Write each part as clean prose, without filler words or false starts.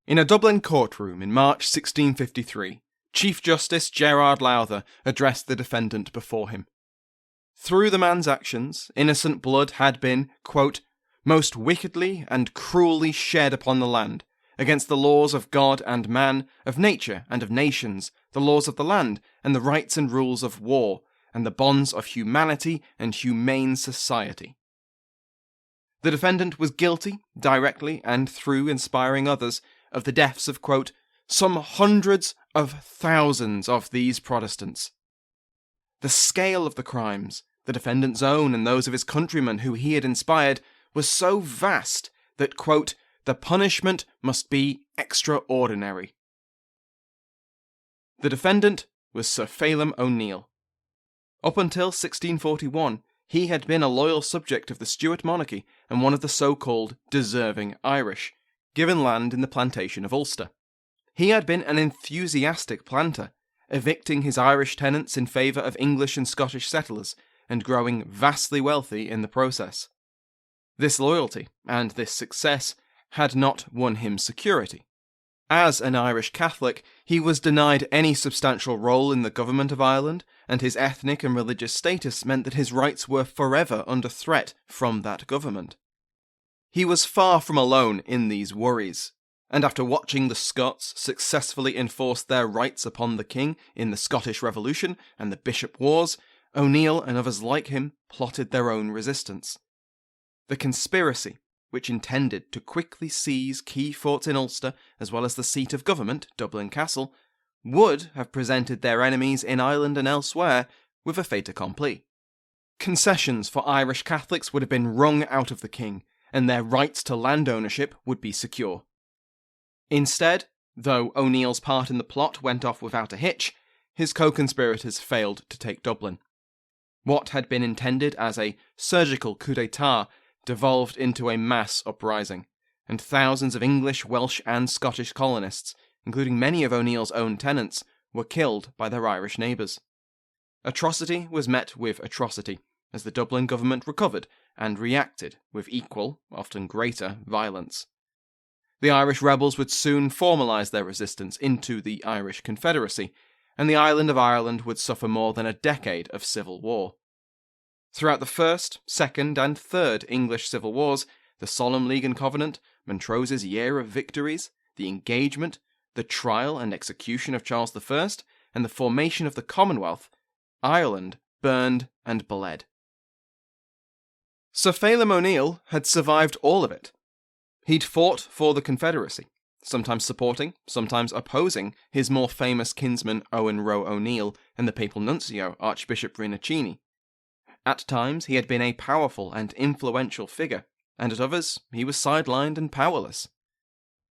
In a Dublin courtroom in March 1653, Chief Justice Gerard Lowther addressed the defendant before him. Through the man's actions, innocent blood had been, quote, most wickedly and cruelly shed upon the land, against the laws of God and man, of nature and of nations, the laws of the land, and the rights and rules of war, and the bonds of humanity and humane society. The defendant was guilty, directly and through inspiring others, of the deaths of, quote, some hundreds of thousands of these Protestants. The scale of the crimes, the defendant's own and those of his countrymen who he had inspired, was so vast that, quote, the punishment must be extraordinary. The defendant was Sir Phelim O'Neill. Up until 1641, he had been a loyal subject of the Stuart monarchy and one of the so-called deserving Irish, given land in the plantation of Ulster. He had been an enthusiastic planter, evicting his Irish tenants in favour of English and Scottish settlers, and growing vastly wealthy in the process. This loyalty, and this success, had not won him security. As an Irish Catholic, he was denied any substantial role in the government of Ireland, and his ethnic and religious status meant that his rights were forever under threat from that government. He was far from alone in these worries, and after watching the Scots successfully enforce their rights upon the king in the Scottish Revolution and the Bishop Wars, O'Neill and others like him plotted their own resistance. The conspiracy, which intended to quickly seize key forts in Ulster as well as the seat of government, Dublin Castle, would have presented their enemies in Ireland and elsewhere with a fait accompli. Concessions for Irish Catholics would have been wrung out of the king, and their rights to land ownership would be secure. Instead, though O'Neill's part in the plot went off without a hitch, his co-conspirators failed to take Dublin. What had been intended as a surgical coup d'etat devolved into a mass uprising, and thousands of English, Welsh and Scottish colonists, including many of O'Neill's own tenants, were killed by their Irish neighbours. Atrocity was met with atrocity, as the Dublin government recovered and reacted with equal, often greater, violence. The Irish rebels would soon formalise their resistance into the Irish Confederacy, and the island of Ireland would suffer more than a decade of civil war. Throughout the First, Second and Third English Civil Wars, the Solemn League and Covenant, Montrose's Year of Victories, the Engagement, the trial and execution of Charles I, and the formation of the Commonwealth, Ireland burned and bled. Sir Phelim O'Neill had survived all of it. He'd fought for the Confederacy, sometimes supporting, sometimes opposing his more famous kinsman Owen Roe O'Neill and the papal nuncio Archbishop Rinuccini. At times he had been a powerful and influential figure, and at others he was sidelined and powerless.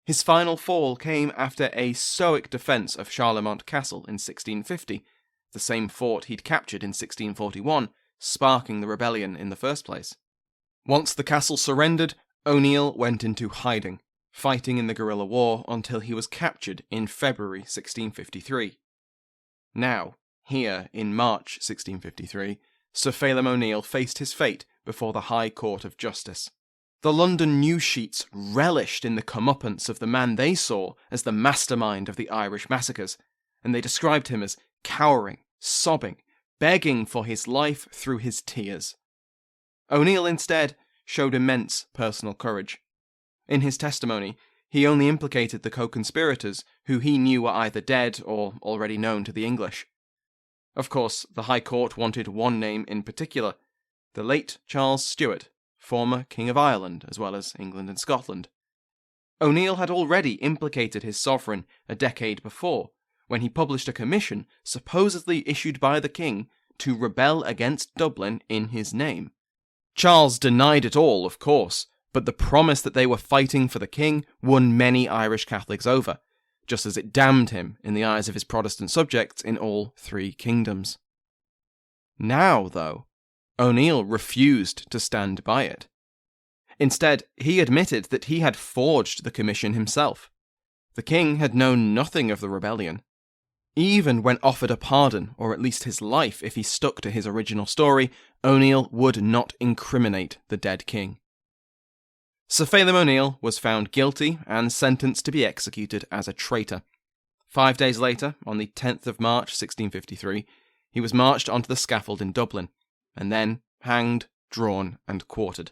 His final fall came after a stoic defence of Charlemont Castle in 1650, the same fort he'd captured in 1641, sparking the rebellion in the first place. Once the castle surrendered, O'Neill went into hiding, fighting in the guerrilla war until he was captured in February 1653. Now, here in March 1653, Sir Phelim O'Neill faced his fate before the High Court of Justice. The London news sheets relished in the comeuppance of the man they saw as the mastermind of the Irish massacres, and they described him as cowering, sobbing, begging for his life through his tears. O'Neill, instead, showed immense personal courage. In his testimony, he only implicated the co-conspirators who he knew were either dead or already known to the English. Of course, the High Court wanted one name in particular, the late Charles Stuart, former King of Ireland as well as England and Scotland. O'Neill had already implicated his sovereign a decade before, when he published a commission supposedly issued by the king to rebel against Dublin in his name. Charles denied it all, of course, but the promise that they were fighting for the king won many Irish Catholics over, just as it damned him in the eyes of his Protestant subjects in all three kingdoms. Now, though, O'Neill refused to stand by it. Instead, he admitted that he had forged the commission himself. The king had known nothing of the rebellion. Even when offered a pardon, or at least his life if he stuck to his original story, O'Neill would not incriminate the dead king. Sir Phelim O'Neill was found guilty and sentenced to be executed as a traitor. 5 days later, on the 10th of March 1653, he was marched onto the scaffold in Dublin, and then hanged, drawn, and quartered.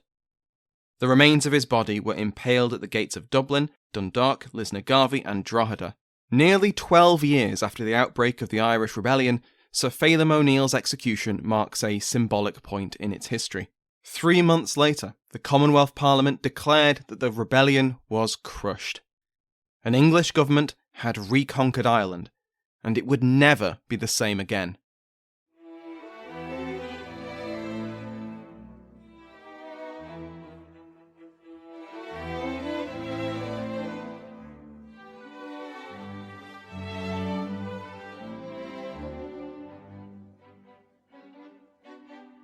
The remains of his body were impaled at the gates of Dublin, Dundalk, Lisnagarvey, and Drogheda. Nearly 12 years after the outbreak of the Irish Rebellion, Sir Phelim O'Neill's execution marks a symbolic point in its history. 3 months later, the Commonwealth Parliament declared that the rebellion was crushed. An English government had reconquered Ireland, and it would never be the same again.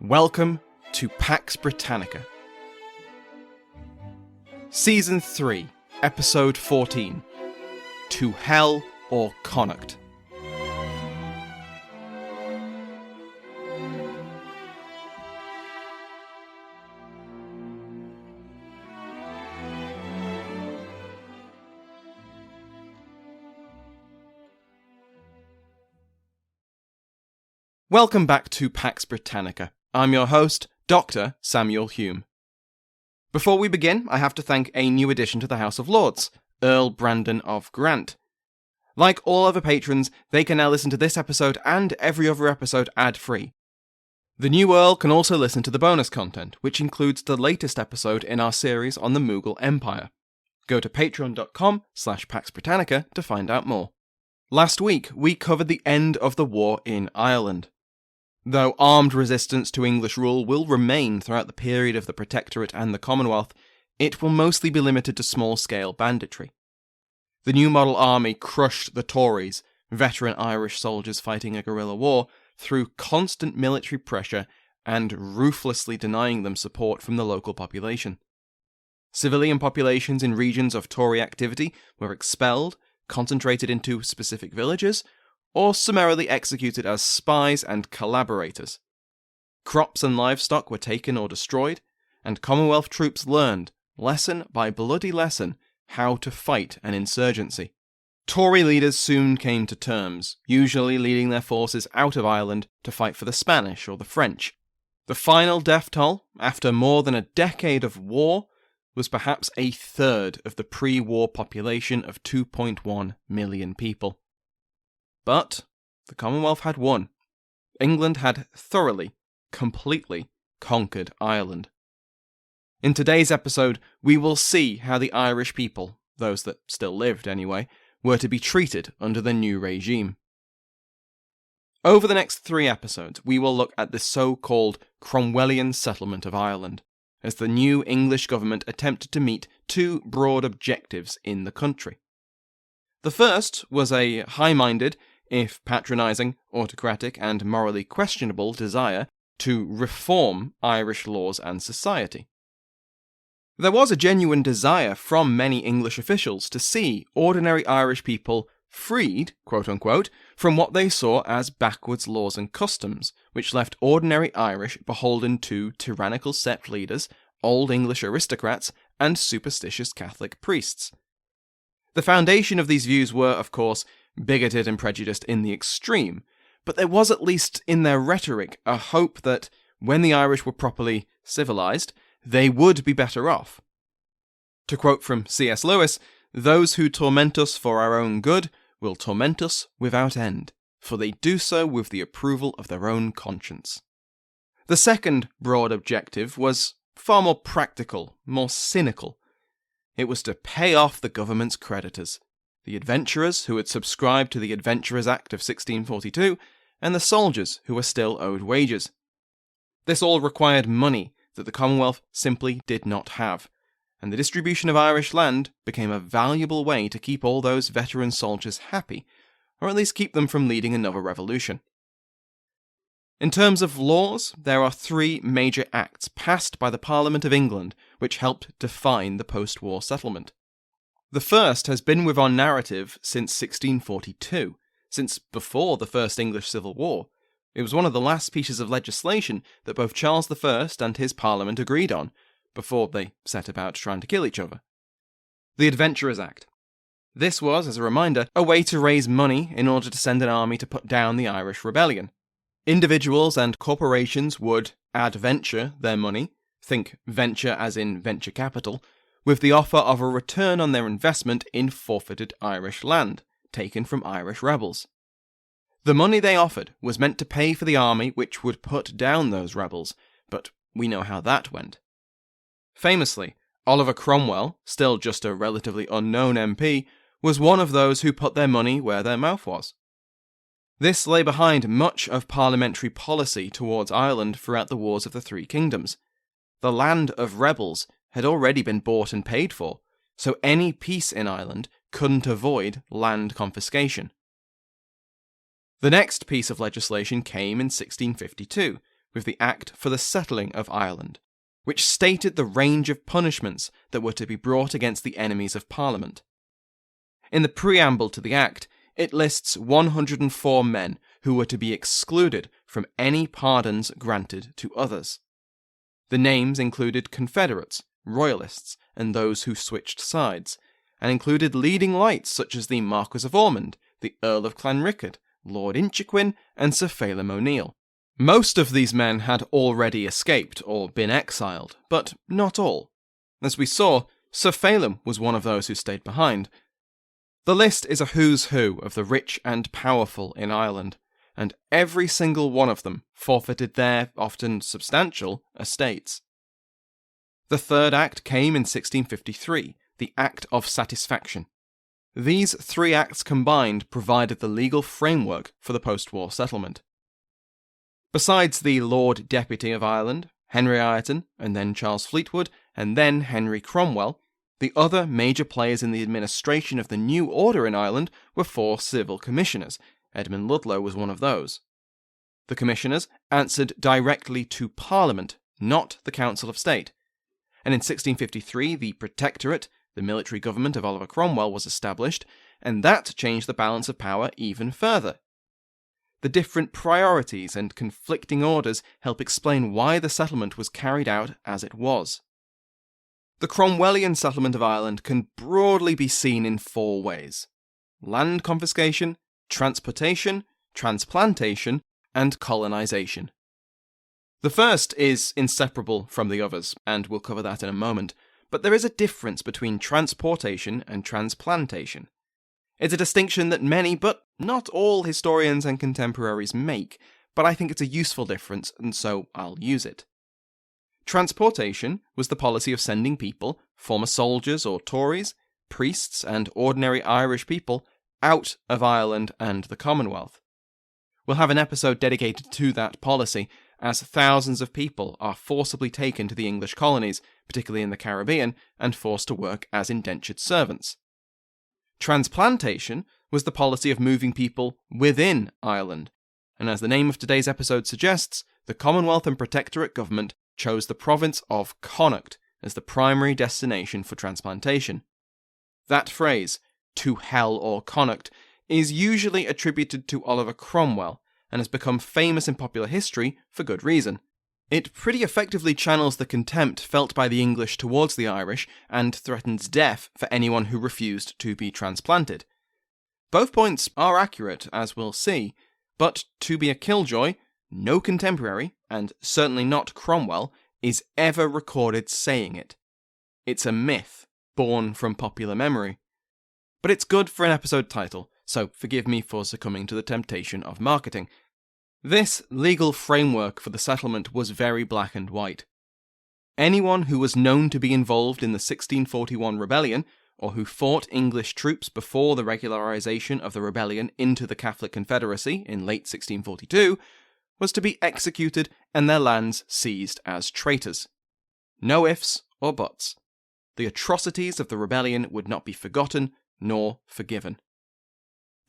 Welcome to Pax Britannica. Season 3, Episode 14, To Hell or Connacht. Welcome back to Pax Britannica. I'm your host, Dr. Samuel Hume. Before we begin, I have to thank a new addition to the House of Lords, Earl Brandon of Grant. Like all other patrons, they can now listen to this episode and every other episode ad-free. The new Earl can also listen to the bonus content, which includes the latest episode in our series on the Mughal Empire. Go to patreon.com/Pax Britannica to find out more. Last week, we covered the end of the war in Ireland. Though armed resistance to English rule will remain throughout the period of the Protectorate and the Commonwealth, it will mostly be limited to small-scale banditry. The new model army crushed the Tories, veteran Irish soldiers fighting a guerrilla war, through constant military pressure and ruthlessly denying them support from the local population. Civilian populations in regions of Tory activity were expelled, concentrated into specific villages, or summarily executed as spies and collaborators. Crops and livestock were taken or destroyed, and Commonwealth troops learned, lesson by bloody lesson, how to fight an insurgency. Tory leaders soon came to terms, usually leading their forces out of Ireland to fight for the Spanish or the French. The final death toll, after more than a decade of war, was perhaps a third of the pre-war population of 2.1 million people. But the Commonwealth had won. England had thoroughly, completely conquered Ireland. In today's episode, we will see how the Irish people, those that still lived anyway, were to be treated under the new regime. Over the next 3 episodes, we will look at the so-called Cromwellian settlement of Ireland, as the new English government attempted to meet 2 broad objectives in the country. The first was a high-minded, if patronising, autocratic and morally questionable desire to reform Irish laws and society. There was a genuine desire from many English officials to see ordinary Irish people freed, quote-unquote, from what they saw as backwards laws and customs, which left ordinary Irish beholden to tyrannical sept leaders, old English aristocrats, and superstitious Catholic priests. The foundation of these views were, of course, bigoted and prejudiced in the extreme, but there was at least in their rhetoric a hope that, when the Irish were properly civilised, they would be better off. To quote from C.S. Lewis, "Those who torment us for our own good will torment us without end, for they do so with the approval of their own conscience." The second broad objective was far more practical, more cynical. It was to pay off the government's creditors, the adventurers who had subscribed to the Adventurers Act of 1642, and the soldiers who were still owed wages. This all required money that the Commonwealth simply did not have, and the distribution of Irish land became a valuable way to keep all those veteran soldiers happy, or at least keep them from leading another revolution. In terms of laws, there are 3 major acts passed by the Parliament of England which helped define the post-war settlement. The first has been with our narrative since 1642, since before the First English Civil War. It was one of the last pieces of legislation that both Charles I and his Parliament agreed on, before they set about trying to kill each other. The Adventurers Act. This was, as a reminder, a way to raise money in order to send an army to put down the Irish rebellion. Individuals and corporations would adventure their money, think venture as in venture capital, with the offer of a return on their investment in forfeited Irish land, taken from Irish rebels. The money they offered was meant to pay for the army which would put down those rebels, but we know how that went. Famously, Oliver Cromwell, still just a relatively unknown MP, was one of those who put their money where their mouth was. This lay behind much of parliamentary policy towards Ireland throughout the Wars of the Three Kingdoms. The land of rebels had already been bought and paid for, so any peace in Ireland couldn't avoid land confiscation. The next piece of legislation came in 1652, with the Act for the Settling of Ireland, which stated the range of punishments that were to be brought against the enemies of Parliament. In the preamble to the Act, it lists 104 men who were to be excluded from any pardons granted to others. The names included Confederates, Royalists, and those who switched sides, and included leading lights such as the Marquis of Ormond, the Earl of Clanrickard, Lord Inchiquin, and Sir Phelim O'Neill. Most of these men had already escaped or been exiled, but not all. As we saw, Sir Phelim was one of those who stayed behind. The list is a who's who of the rich and powerful in Ireland, and every single one of them forfeited their, often substantial, estates. The Third Act came in 1653, the Act of Satisfaction. These three acts combined provided the legal framework for the post-war settlement. Besides the Lord Deputy of Ireland, Henry Ireton, and then Charles Fleetwood, and then Henry Cromwell, the other major players in the administration of the new order in Ireland were four civil commissioners. Edmund Ludlow was one of those. The commissioners answered directly to Parliament, not the Council of State. And in 1653, the Protectorate, the military government of Oliver Cromwell, was established, and that changed the balance of power even further. The different priorities and conflicting orders help explain why the settlement was carried out as it was. The Cromwellian settlement of Ireland can broadly be seen in four ways: land confiscation, transportation, transplantation, and colonisation. The first is inseparable from the others, and we'll cover that in a moment, but there is a difference between transportation and transplantation. It's a distinction that many, but not all, historians and contemporaries make, but I think it's a useful difference, and so I'll use it. Transportation was the policy of sending people, former soldiers or Tories, priests, and ordinary Irish people out of Ireland and the Commonwealth. We'll have an episode dedicated to that policy, as thousands of people are forcibly taken to the English colonies, particularly in the Caribbean, and forced to work as indentured servants. Transplantation was the policy of moving people within Ireland, and as the name of today's episode suggests, the Commonwealth and Protectorate government chose the Province of Connacht as the primary destination for transplantation. That phrase, to hell or Connacht, is usually attributed to Oliver Cromwell, and has become famous in popular history for good reason. It pretty effectively channels the contempt felt by the English towards the Irish, and threatens death for anyone who refused to be transplanted. Both points are accurate, as we'll see, but to be a killjoy, no contemporary, and certainly not Cromwell, is ever recorded saying it. It's a myth, born from popular memory. But it's good for an episode title, so forgive me for succumbing to the temptation of marketing. This legal framework for the settlement was very black and white. Anyone who was known to be involved in the 1641 rebellion, or who fought English troops before the regularisation of the rebellion into the Catholic Confederacy in late 1642, was to be executed and their lands seized as traitors. No ifs or buts. The atrocities of the rebellion would not be forgotten nor forgiven.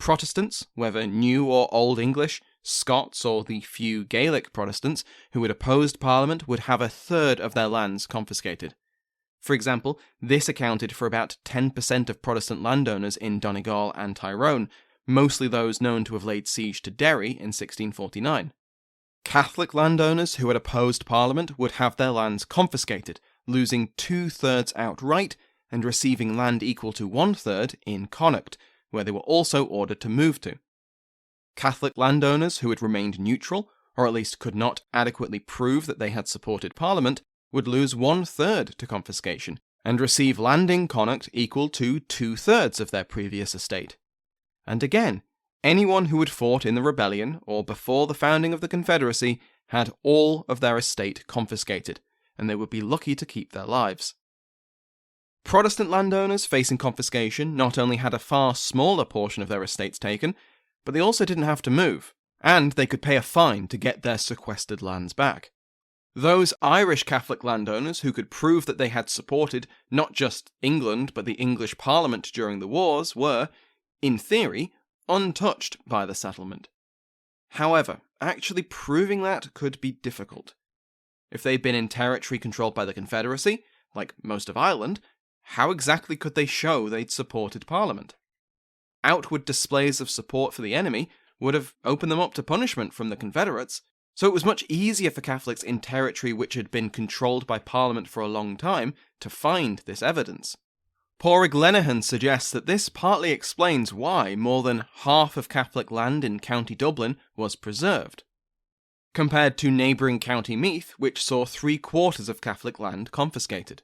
Protestants, whether new or old English, Scots or the few Gaelic Protestants who had opposed Parliament, would have a third of their lands confiscated. For example, this accounted for about 10% of Protestant landowners in Donegal and Tyrone, mostly those known to have laid siege to Derry in 1649. Catholic landowners who had opposed Parliament would have their lands confiscated, losing 2/3 outright and receiving land equal to 1/3 in Connacht, where they were also ordered to move to. Catholic landowners who had remained neutral, or at least could not adequately prove that they had supported Parliament, would lose 1/3 to confiscation, and receive land in Connacht equal to 2/3 of their previous estate. And again, anyone who had fought in the rebellion or before the founding of the Confederacy had all of their estate confiscated, and they would be lucky to keep their lives. Protestant landowners facing confiscation not only had a far smaller portion of their estates taken, but they also didn't have to move, and they could pay a fine to get their sequestered lands back. Those Irish Catholic landowners who could prove that they had supported not just England but the English Parliament during the wars were, in theory, untouched by the settlement. However, actually proving that could be difficult. If they'd been in territory controlled by the Confederacy, like most of Ireland, how exactly could they show they'd supported Parliament? Outward displays of support for the enemy would have opened them up to punishment from the Confederates, so it was much easier for Catholics in territory which had been controlled by Parliament for a long time to find this evidence. Pádraig Lenihan suggests that this partly explains why more than half of Catholic land in County Dublin was preserved, compared to neighbouring County Meath, which saw 3/4 of Catholic land confiscated.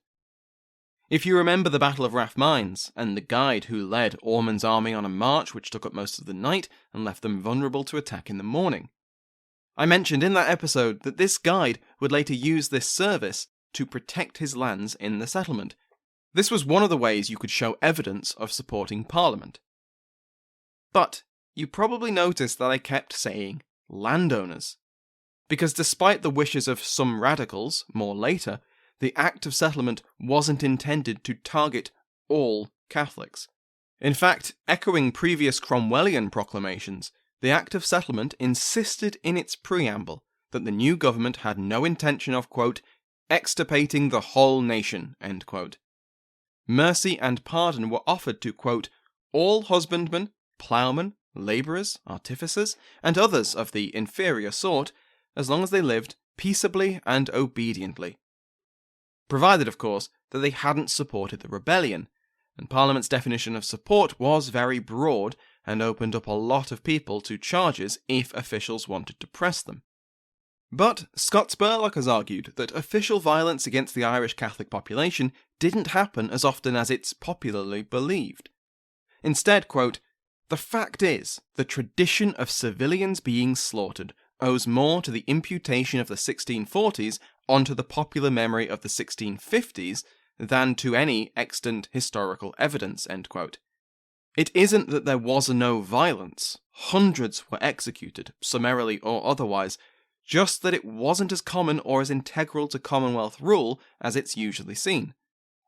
If you remember the Battle of Rathmines, and the guide who led Ormond's army on a march which took up most of the night and left them vulnerable to attack in the morning, I mentioned in that episode that this guide would later use this service to protect his lands in the settlement. This was one of the ways you could show evidence of supporting Parliament. But you probably noticed that I kept saying landowners, because despite the wishes of some radicals, more later, the Act of Settlement wasn't intended to target all Catholics. In fact, echoing previous Cromwellian proclamations, the Act of Settlement insisted in its preamble that the new government had no intention of, quote, extirpating the whole nation, end quote. Mercy and pardon were offered to, quote, all husbandmen, ploughmen, labourers, artificers, and others of the inferior sort, as long as they lived peaceably and obediently. Provided, of course, that they hadn't supported the rebellion, and Parliament's definition of support was very broad and opened up a lot of people to charges if officials wanted to press them. But Scott Spurlock has argued that official violence against the Irish Catholic population didn't happen as often as it's popularly believed. Instead, quote, the fact is, the tradition of civilians being slaughtered owes more to the imputation of the 1640s onto the popular memory of the 1650s than to any extant historical evidence, end quote. It isn't that there was no violence. Hundreds were executed, summarily or otherwise, just that it wasn't as common or as integral to Commonwealth rule as it's usually seen.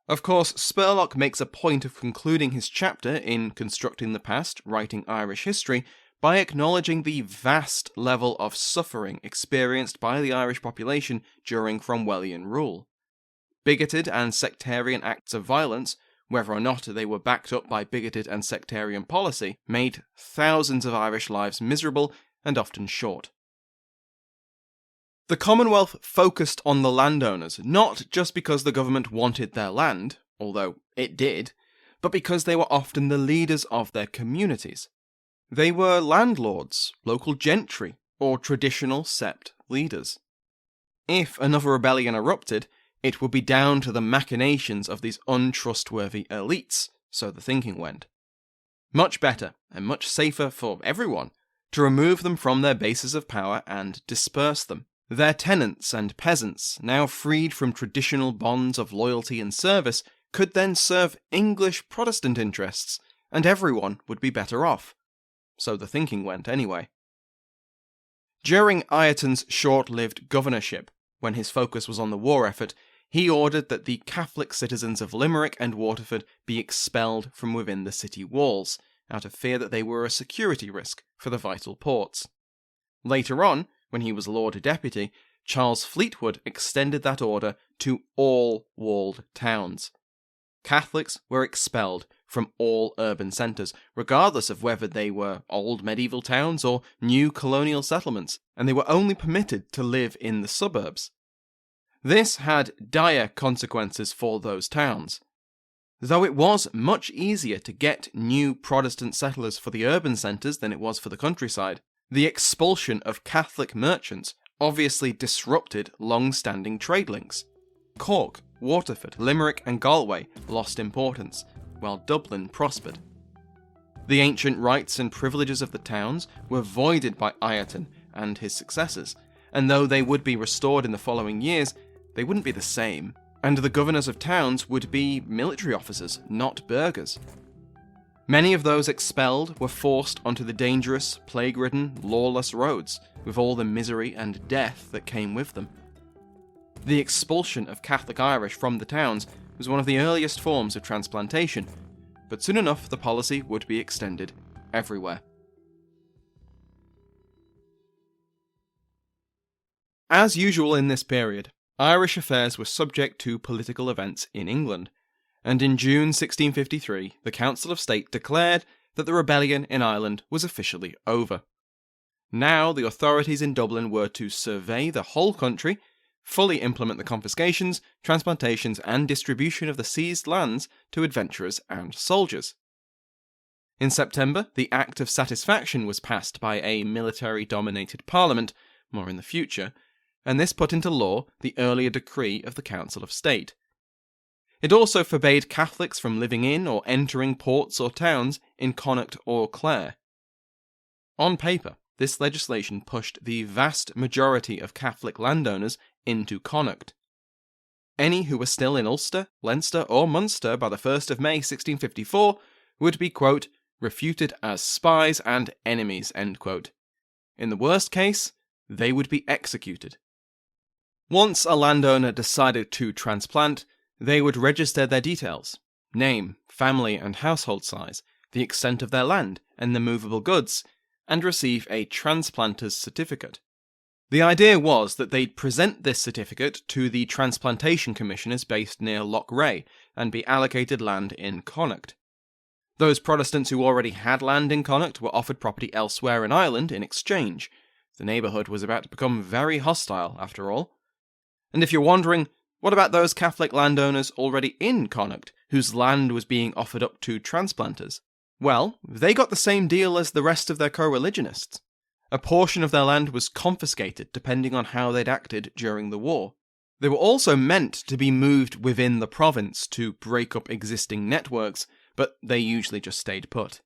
Of course, Spurlock makes a point of concluding his chapter in Constructing the Past, Writing Irish History, by acknowledging the vast level of suffering experienced by the Irish population during Cromwellian rule. Bigoted and sectarian acts of violence, whether or not they were backed up by bigoted and sectarian policy, made thousands of Irish lives miserable and often short. The Commonwealth focused on the landowners, not just because the government wanted their land, although it did, but because they were often the leaders of their communities. They were landlords, local gentry, or traditional sept leaders. If another rebellion erupted, it would be down to the machinations of these untrustworthy elites, so the thinking went. Much better, and much safer for everyone, to remove them from their bases of power and disperse them. Their tenants and peasants, now freed from traditional bonds of loyalty and service, could then serve English Protestant interests, and everyone would be better off. So the thinking went anyway. During Ireton's short-lived governorship, when his focus was on the war effort, he ordered that the Catholic citizens of Limerick and Waterford be expelled from within the city walls, out of fear that they were a security risk for the vital ports. Later on, when he was Lord Deputy, Charles Fleetwood extended that order to all walled towns. Catholics were expelled from all urban centres, regardless of whether they were old medieval towns or new colonial settlements, and they were only permitted to live in the suburbs. This had dire consequences for those towns. Though it was much easier to get new Protestant settlers for the urban centres than it was for the countryside, the expulsion of Catholic merchants obviously disrupted long-standing trade links. Cork, Waterford, Limerick and Galway lost importance, while Dublin prospered. The ancient rights and privileges of the towns were voided by Ireton and his successors, and though they would be restored in the following years, they wouldn't be the same, and the governors of towns would be military officers, not burghers. Many of those expelled were forced onto the dangerous, plague-ridden, lawless roads, with all the misery and death that came with them. The expulsion of Catholic Irish from the towns was one of the earliest forms of transplantation, but soon enough the policy would be extended everywhere. As usual in this period, Irish affairs were subject to political events in England, and in June 1653 the Council of State declared that the rebellion in Ireland was officially over. Now the authorities in Dublin were to survey the whole country, fully implement the confiscations, transplantations and distribution of the seized lands to adventurers and soldiers. In September, the Act of Satisfaction was passed by a military-dominated parliament, more in the future, and this put into law the earlier decree of the Council of State. It also forbade Catholics from living in or entering ports or towns in Connacht or Clare. On paper, this legislation pushed the vast majority of Catholic landowners into Connacht. Any who were still in Ulster, Leinster or Munster by the 1st of May 1654 would be, quote, refuted as spies and enemies, end quote. In the worst case, they would be executed. Once a landowner decided to transplant, they would register their details, name, family and household size, the extent of their land and the movable goods, and receive a transplanter's certificate. The idea was that they'd present this certificate to the Transplantation Commissioners based near Loughrea and be allocated land in Connacht. Those Protestants who already had land in Connacht were offered property elsewhere in Ireland in exchange. The neighbourhood was about to become very hostile, after all. And if you're wondering, what about those Catholic landowners already in Connacht, whose land was being offered up to transplanters? Well, they got the same deal as the rest of their co-religionists. A portion of their land was confiscated depending on how they'd acted during the war. They were also meant to be moved within the province to break up existing networks, but they usually just stayed put.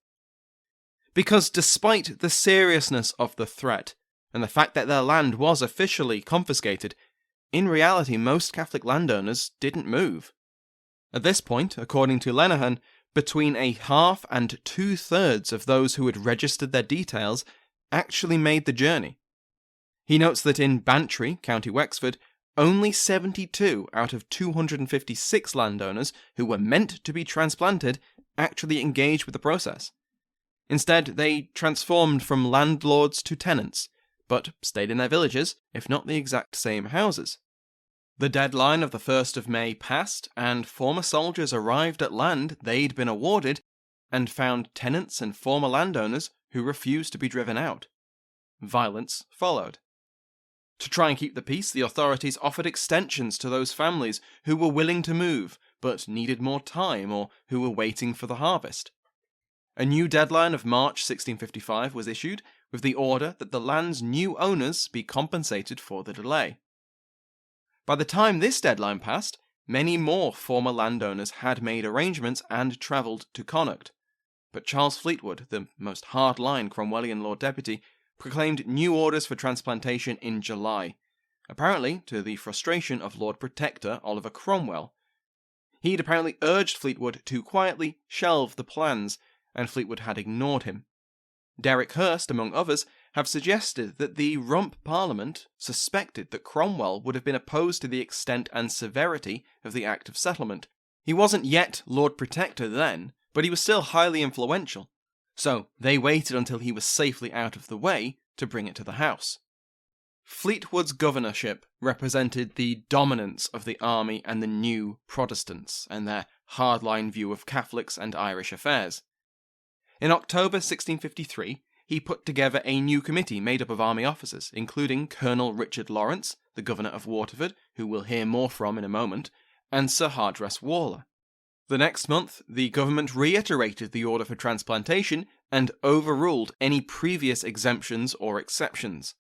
Because despite the seriousness of the threat, and the fact that their land was officially confiscated, in reality most Catholic landowners didn't move. At this point, according to Lenihan, between a half and 2/3 of those who had registered their details actually made the journey. He notes that in Bantry, County Wexford, only 72 out of 256 landowners who were meant to be transplanted actually engaged with the process. Instead, they transformed from landlords to tenants, but stayed in their villages, if not the exact same houses. The deadline of the 1st of May passed, and former soldiers arrived at land they'd been awarded, and found tenants and former landowners who refused to be driven out. Violence followed. To try and keep the peace, the authorities offered extensions to those families who were willing to move, but needed more time, or who were waiting for the harvest. A new deadline of March 1655 was issued, with the order that the land's new owners be compensated for the delay. By the time this deadline passed, many more former landowners had made arrangements and travelled to Connacht, but Charles Fleetwood, the most hard-line Cromwellian Lord Deputy, proclaimed new orders for transplantation in July, apparently to the frustration of Lord Protector Oliver Cromwell. He'd apparently urged Fleetwood to quietly shelve the plans, and Fleetwood had ignored him. Derek Hurst, among others, have suggested that the Rump Parliament suspected that Cromwell would have been opposed to the extent and severity of the Act of Settlement. He wasn't yet Lord Protector then, but he was still highly influential, so they waited until he was safely out of the way to bring it to the House. Fleetwood's governorship represented the dominance of the army and the new Protestants, and their hardline view of Catholics and Irish affairs. In October 1653, he put together a new committee made up of army officers, including Colonel Richard Lawrence, the governor of Waterford, who we'll hear more from in a moment, and Sir Hardress Waller. The next month, the government reiterated the order for transplantation and overruled any previous exemptions or exceptions.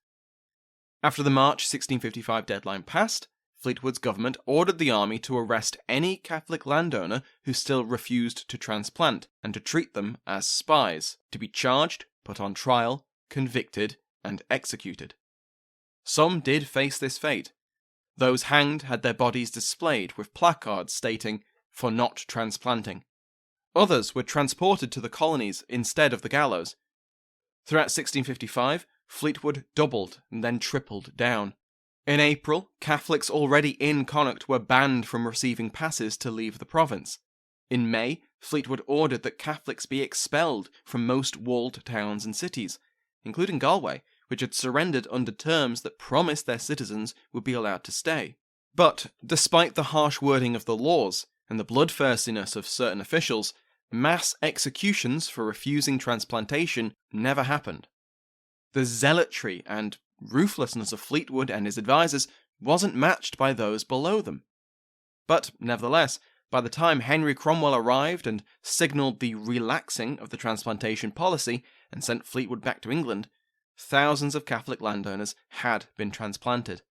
After the March 1655 deadline passed, Fleetwood's government ordered the army to arrest any Catholic landowner who still refused to transplant, and to treat them as spies, to be charged, put on trial, convicted, and executed. Some did face this fate. Those hanged had their bodies displayed with placards stating, "For not transplanting." Others were transported to the colonies instead of the gallows. Throughout 1655, Fleetwood doubled and then tripled down. In April, Catholics already in Connacht were banned from receiving passes to leave the province. In May, Fleetwood ordered that Catholics be expelled from most walled towns and cities, including Galway, which had surrendered under terms that promised their citizens would be allowed to stay. But, despite the harsh wording of the laws and the bloodthirstiness of certain officials, mass executions for refusing transplantation never happened. The zealotry and ruthlessness of Fleetwood and his advisors wasn't matched by those below them. But, nevertheless, by the time Henry Cromwell arrived and signalled the relaxing of the transplantation policy and sent Fleetwood back to England, thousands of Catholic landowners had been transplanted.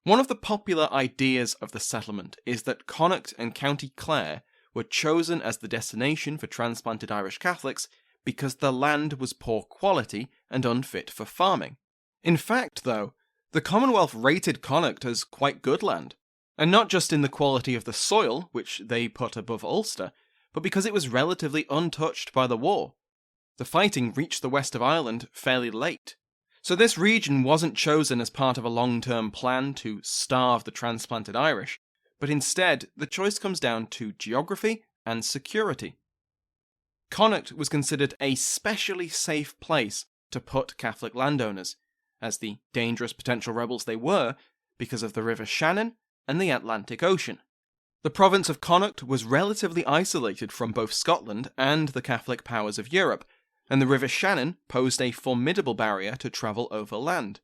One of the popular ideas of the settlement is that Connacht and County Clare were chosen as the destination for transplanted Irish Catholics because the land was poor quality and unfit for farming. In fact, though, the Commonwealth rated Connacht as quite good land, and not just in the quality of the soil, which they put above Ulster, but because it was relatively untouched by the war. The fighting reached the west of Ireland fairly late, so this region wasn't chosen as part of a long-term plan to starve the transplanted Irish, but instead the choice comes down to geography and security. Connacht was considered a specially safe place to put Catholic landowners, as the dangerous potential rebels they were, because of the River Shannon and the Atlantic Ocean. The province of Connacht was relatively isolated from both Scotland and the Catholic powers of Europe, and the River Shannon posed a formidable barrier to travel over land.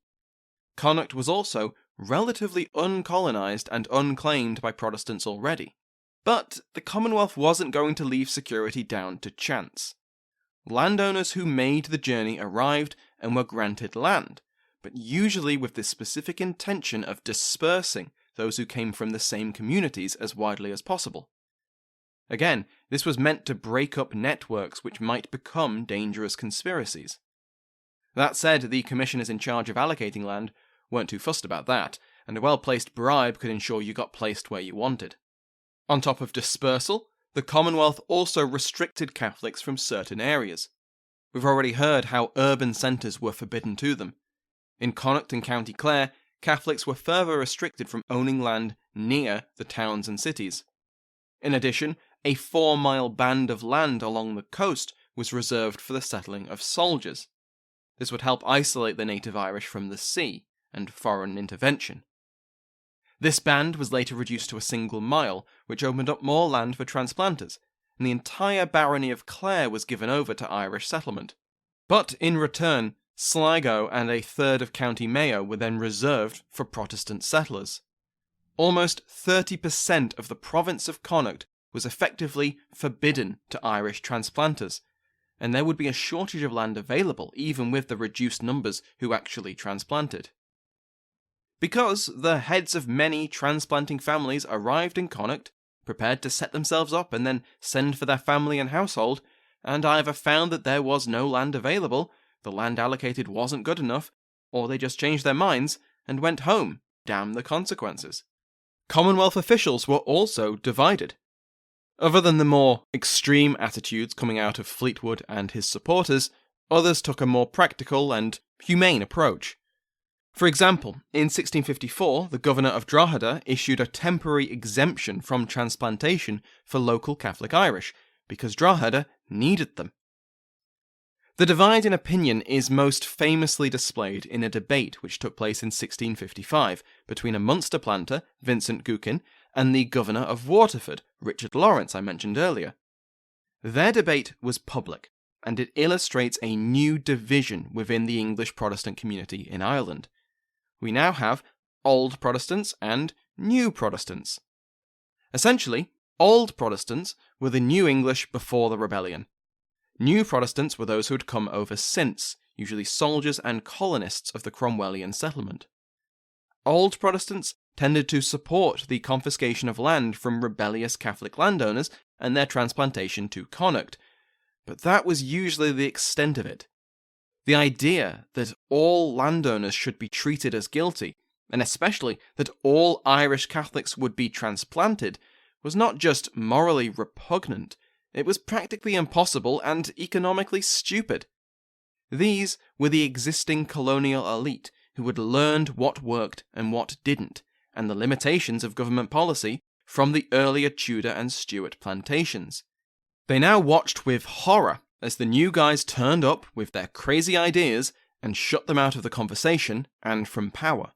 Connacht was also relatively uncolonised and unclaimed by Protestants already. But the Commonwealth wasn't going to leave security down to chance. Landowners who made the journey arrived and were granted land, but usually with the specific intention of dispersing those who came from the same communities as widely as possible. Again, this was meant to break up networks which might become dangerous conspiracies. That said, the commissioners in charge of allocating land weren't too fussed about that, and a well-placed bribe could ensure you got placed where you wanted. On top of dispersal, the Commonwealth also restricted Catholics from certain areas. We've already heard how urban centres were forbidden to them. In Connacht and County Clare, Catholics were further restricted from owning land near the towns and cities. In addition, a 4-mile band of land along the coast was reserved for the settling of soldiers. This would help isolate the native Irish from the sea and foreign intervention. This band was later reduced to a single mile, which opened up more land for transplanters, and the entire barony of Clare was given over to Irish settlement. But in return, Sligo and a third of County Mayo were then reserved for Protestant settlers. Almost 30% of the province of Connacht was effectively forbidden to Irish transplanters, and there would be a shortage of land available even with the reduced numbers who actually transplanted. Because the heads of many transplanting families arrived in Connacht, prepared to set themselves up and then send for their family and household, and either found that there was no land available, the land allocated wasn't good enough, or they just changed their minds and went home, damn the consequences. Commonwealth officials were also divided. Other than the more extreme attitudes coming out of Fleetwood and his supporters, others took a more practical and humane approach. For example, in 1654, the governor of Drogheda issued a temporary exemption from transplantation for local Catholic Irish, because Drogheda needed them. The divide in opinion is most famously displayed in a debate which took place in 1655 between a Munster planter, Vincent Gookin, and the governor of Waterford, Richard Lawrence, I mentioned earlier. Their debate was public, and it illustrates a new division within the English Protestant community in Ireland. We now have Old Protestants and New Protestants. Essentially, Old Protestants were the New English before the rebellion. New Protestants were those who had come over since, usually soldiers and colonists of the Cromwellian settlement. Old Protestants tended to support the confiscation of land from rebellious Catholic landowners and their transplantation to Connacht, but that was usually the extent of it. The idea that all landowners should be treated as guilty, and especially that all Irish Catholics would be transplanted, was not just morally repugnant, it was practically impossible and economically stupid. These were the existing colonial elite who had learned what worked and what didn't, and the limitations of government policy from the earlier Tudor and Stuart plantations. They now watched with horror as the new guys turned up with their crazy ideas and shut them out of the conversation and from power.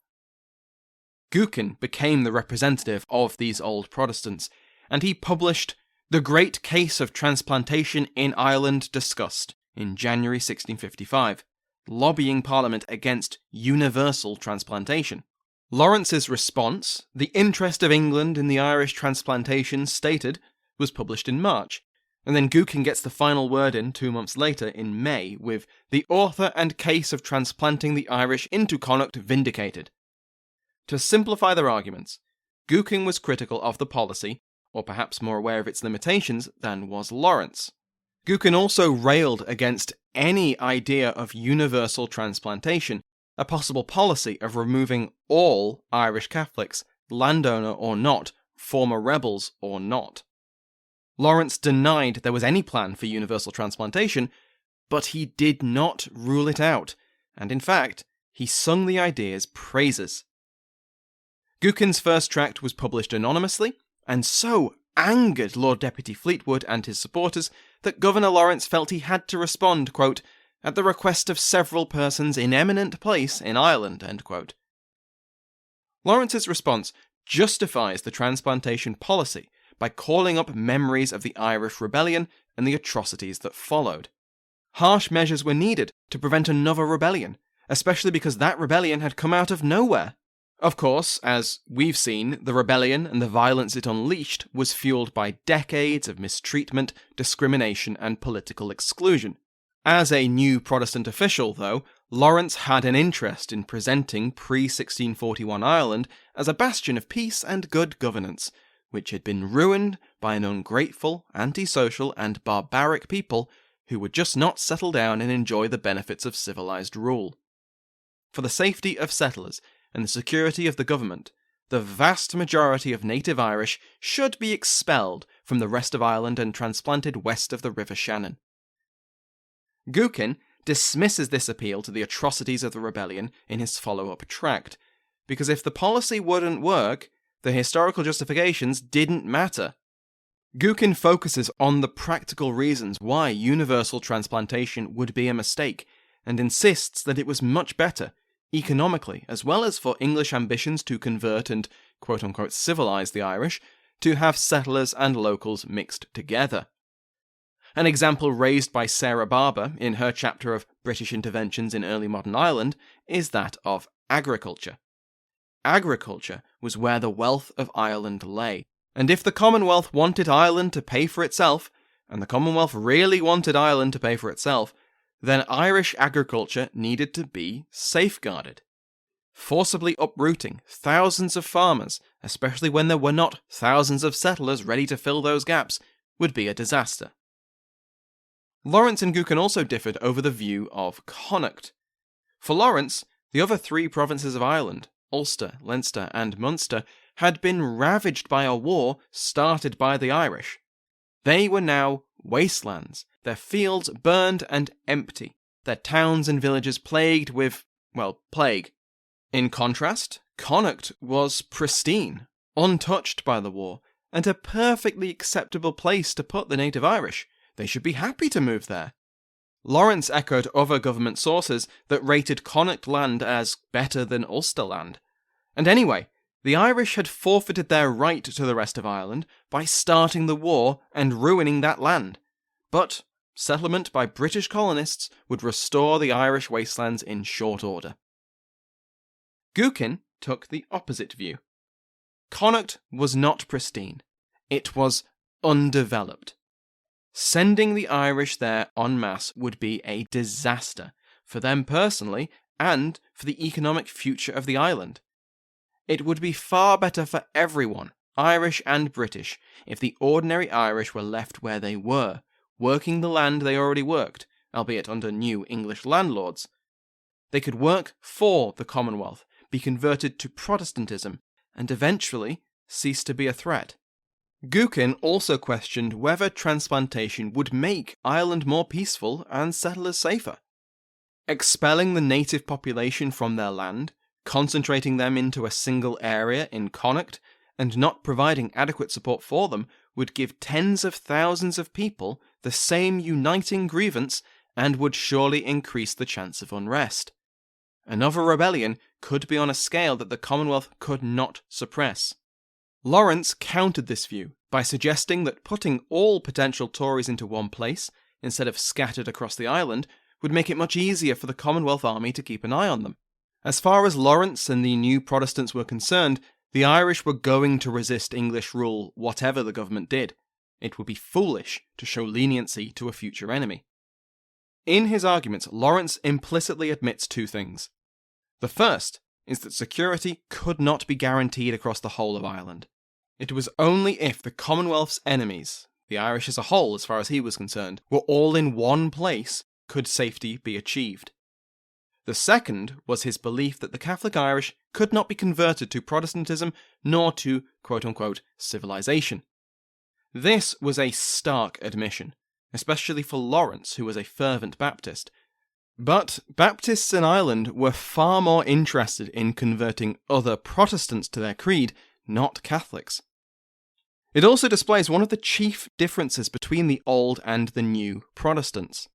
Gookin became the representative of these old Protestants, and he published The Great Case of Transplantation in Ireland Discussed in January 1655, lobbying Parliament against universal transplantation. Lawrence's response, The Interest of England in the Irish Transplantation Stated, was published in March, and then Gookin gets the final word in 2 months later in May with The Author and Case of Transplanting the Irish into Connacht Vindicated. To simplify their arguments, Gookin was critical of the policy, or perhaps more aware of its limitations than was Lawrence. Gookin also railed against any idea of universal transplantation, a possible policy of removing all Irish Catholics, landowner or not, former rebels or not. Lawrence denied there was any plan for universal transplantation, but he did not rule it out, and in fact, he sung the idea's praises. Gookin's first tract was published anonymously, and so angered Lord Deputy Fleetwood and his supporters that Governor Lawrence felt he had to respond, quote, at the request of several persons in eminent place in Ireland, end quote. Lawrence's response justifies the transplantation policy by calling up memories of the Irish Rebellion and the atrocities that followed. Harsh measures were needed to prevent another rebellion, especially because that rebellion had come out of nowhere. Of course, as we've seen, the rebellion and the violence it unleashed was fueled by decades of mistreatment, discrimination, and political exclusion. As a new Protestant official, though, Lawrence had an interest in presenting pre-1641 Ireland as a bastion of peace and good governance, which had been ruined by an ungrateful, antisocial, and barbaric people who would just not settle down and enjoy the benefits of civilized rule. For the safety of settlers and the security of the government, the vast majority of native Irish should be expelled from the rest of Ireland and transplanted west of the River Shannon. Gookin dismisses this appeal to the atrocities of the rebellion in his follow-up tract, because if the policy wouldn't work, the historical justifications didn't matter. Gookin focuses on the practical reasons why universal transplantation would be a mistake, and insists that it was much better, economically, as well as for English ambitions to convert and quote-unquote civilize the Irish, to have settlers and locals mixed together. An example raised by Sarah Barber in her chapter of British Interventions in Early Modern Ireland is that of agriculture. Agriculture was where the wealth of Ireland lay, and if the Commonwealth wanted Ireland to pay for itself, and the Commonwealth really wanted Ireland to pay for itself, then Irish agriculture needed to be safeguarded. Forcibly uprooting thousands of farmers, especially when there were not thousands of settlers ready to fill those gaps, would be a disaster. Lawrence and Gookin also differed over the view of Connacht. For Lawrence, the other three provinces of Ireland, Ulster, Leinster, and Munster, had been ravaged by a war started by the Irish. They were now wastelands, their fields burned and empty, their towns and villages plagued with, plague. In contrast, Connacht was pristine, untouched by the war, and a perfectly acceptable place to put the native Irish. They should be happy to move there. Lawrence echoed other government sources that rated Connacht land as better than Ulster land. And anyway, the Irish had forfeited their right to the rest of Ireland by starting the war and ruining that land. But settlement by British colonists would restore the Irish wastelands in short order. Gookin took the opposite view. Connacht was not pristine. It was undeveloped. Sending the Irish there en masse would be a disaster for them personally and for the economic future of the island. It would be far better for everyone, Irish and British, if the ordinary Irish were left where they were, working the land they already worked, albeit under new English landlords. They could work for the Commonwealth, be converted to Protestantism, and eventually cease to be a threat. Gookin also questioned whether transplantation would make Ireland more peaceful and settlers safer. Expelling the native population from their land, concentrating them into a single area in Connacht, and not providing adequate support for them would give tens of thousands of people the same uniting grievance and would surely increase the chance of unrest. Another rebellion could be on a scale that the Commonwealth could not suppress. Lawrence countered this view by suggesting that putting all potential Tories into one place, instead of scattered across the island, would make it much easier for the Commonwealth army to keep an eye on them. As far as Lawrence and the new Protestants were concerned, the Irish were going to resist English rule whatever the government did. It would be foolish to show leniency to a future enemy. In his arguments, Lawrence implicitly admits two things. The first is that security could not be guaranteed across the whole of Ireland. It was only if the Commonwealth's enemies, the Irish as a whole as far as he was concerned, were all in one place could safety be achieved. The second was his belief that the Catholic Irish could not be converted to Protestantism nor to quote-unquote civilization. This was a stark admission, especially for Lawrence, who was a fervent Baptist. But Baptists in Ireland were far more interested in converting other Protestants to their creed, not Catholics. It also displays one of the chief differences between the old and the new Protestants.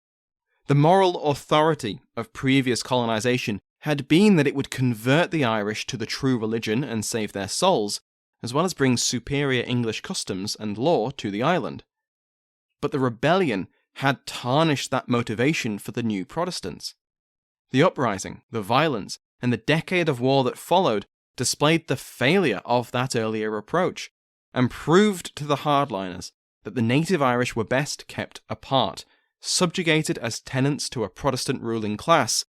The moral authority of previous colonisation had been that it would convert the Irish to the true religion and save their souls, as well as bring superior English customs and law to the island. But the rebellion had tarnished that motivation for the new Protestants. The uprising, the violence, and the decade of war that followed displayed the failure of that earlier approach, and proved to the hardliners that the native Irish were best kept apart, subjugated as tenants to a Protestant ruling class,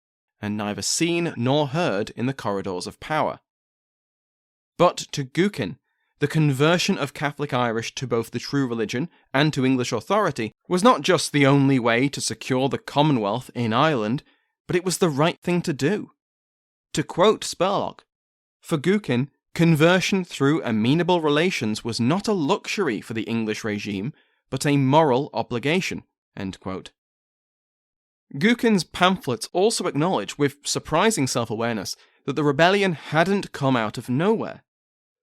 and neither seen nor heard in the corridors of power. But to Gookin, the conversion of Catholic Irish to both the true religion and to English authority was not just the only way to secure the Commonwealth in Ireland, but it was the right thing to do. To quote Spurlock, for Gookin, conversion through amenable relations was not a luxury for the English regime, but a moral obligation. End quote. Gookin's pamphlets also acknowledge, with surprising self-awareness, that the rebellion hadn't come out of nowhere.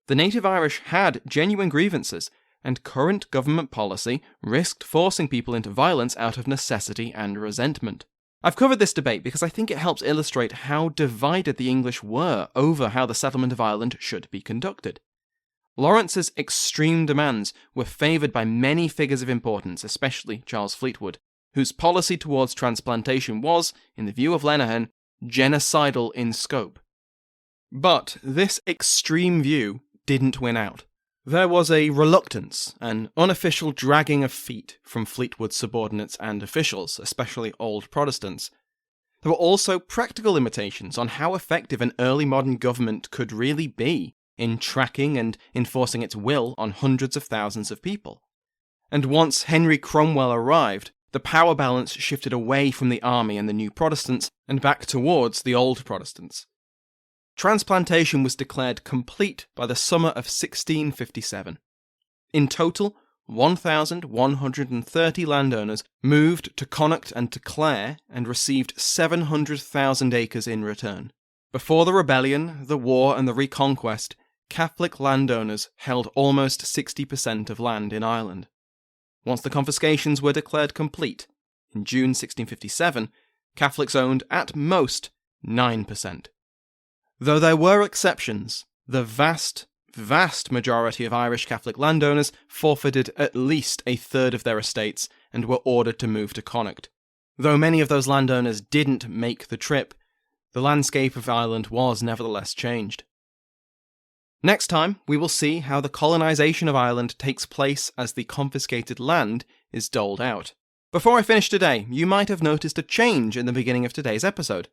The native Irish had genuine grievances, and current government policy risked forcing people into violence out of necessity and resentment. I've covered this debate because I think it helps illustrate how divided the English were over how the settlement of Ireland should be conducted. Lawrence's extreme demands were favoured by many figures of importance, especially Charles Fleetwood, whose policy towards transplantation was, in the view of Lenihan, genocidal in scope. But this extreme view didn't win out. There was a reluctance, an unofficial dragging of feet from Fleetwood's subordinates and officials, especially old Protestants. There were also practical limitations on how effective an early modern government could really be in tracking and enforcing its will on hundreds of thousands of people. And once Henry Cromwell arrived, the power balance shifted away from the army and the new Protestants and back towards the old Protestants. Transplantation was declared complete by the summer of 1657. In total, 1,130 landowners moved to Connacht and to Clare and received 700,000 acres in return. Before the rebellion, the war and the reconquest, Catholic landowners held almost 60% of land in Ireland. Once the confiscations were declared complete, in June 1657, Catholics owned at most 9%. Though there were exceptions, the vast majority of Irish Catholic landowners forfeited at least a third of their estates and were ordered to move to Connacht. Though many of those landowners didn't make the trip, the landscape of Ireland was nevertheless changed. Next time, we will see how the colonisation of Ireland takes place as the confiscated land is doled out. Before I finish today, you might have noticed a change in the beginning of today's episode.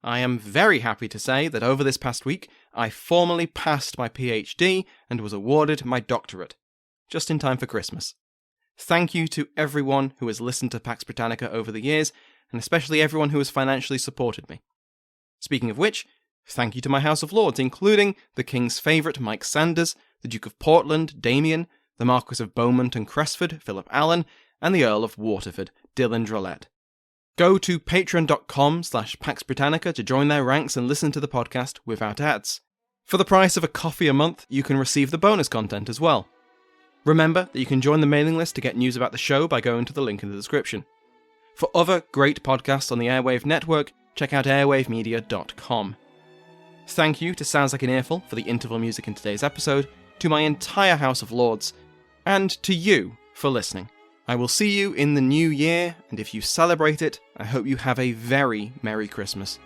I am very happy to say that over this past week, I formally passed my PhD and was awarded my doctorate, just in time for Christmas. Thank you to everyone who has listened to Pax Britannica over the years, and especially everyone who has financially supported me. Speaking of which, thank you to my House of Lords, including the King's favourite Mike Sanders, the Duke of Portland, Damien, the Marquis of Beaumont and Cresford, Philip Allen, and the Earl of Waterford, Dylan Drolet. Go to patreon.com/Pax Britannica to join their ranks and listen to the podcast without ads. For the price of a coffee a month, you can receive the bonus content as well. Remember that you can join the mailing list to get news about the show by going to the link in the description. For other great podcasts on the Airwave network, check out airwavemedia.com. Thank you to Sounds Like an Earful for the interval music in today's episode, to my entire House of Lords, and to you for listening. I will see you in the new year, and if you celebrate it, I hope you have a very Merry Christmas.